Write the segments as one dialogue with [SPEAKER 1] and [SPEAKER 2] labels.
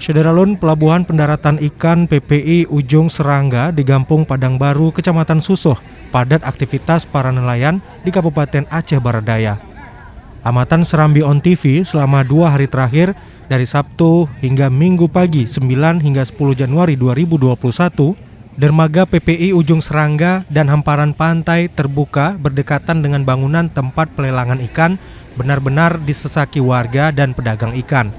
[SPEAKER 1] Syederalun Pelabuhan Pendaratan Ikan PPI Ujung Serangga di Gampung Padang Baru, Kecamatan Susoh, padat aktivitas para nelayan di Kabupaten Aceh Barat Daya. Amatan Serambi On TV selama 2 hari terakhir dari Sabtu hingga Minggu pagi 9 hingga 10 Januari 2021, dermaga PPI Ujung Serangga dan hamparan pantai terbuka berdekatan dengan bangunan tempat pelelangan ikan benar-benar disesaki warga dan pedagang ikan.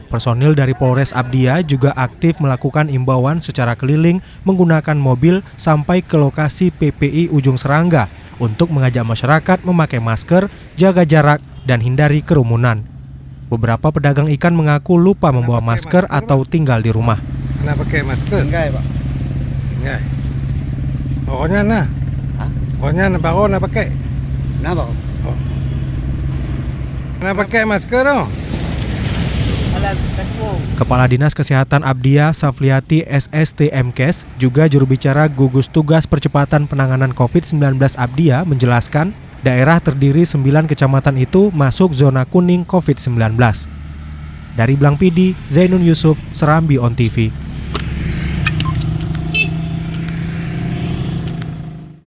[SPEAKER 1] Personil dari Polres Abdia juga aktif melakukan imbauan secara keliling menggunakan mobil sampai ke lokasi PPI Ujung Serangga untuk mengajak masyarakat memakai masker, jaga jarak, dan hindari kerumunan. Beberapa pedagang ikan mengaku lupa membawa masker atau tinggal di rumah.
[SPEAKER 2] Kenapa pakai masker?
[SPEAKER 3] Enggak, Pak.
[SPEAKER 2] Enggak. Pokoknya nah.
[SPEAKER 3] Hah?
[SPEAKER 2] Pokoknya nah baru nak pakai.
[SPEAKER 3] Kenapa?
[SPEAKER 2] Oh. Kenapa pakai masker dong?
[SPEAKER 1] Kepala Dinas Kesehatan Abdia Safliati SST MKes juga juru bicara Gugus Tugas Percepatan Penanganan COVID-19 Abdia menjelaskan daerah terdiri 9 kecamatan itu masuk zona kuning COVID-19. Dari Blangpidi, Zainun Yusuf, Serambi On TV.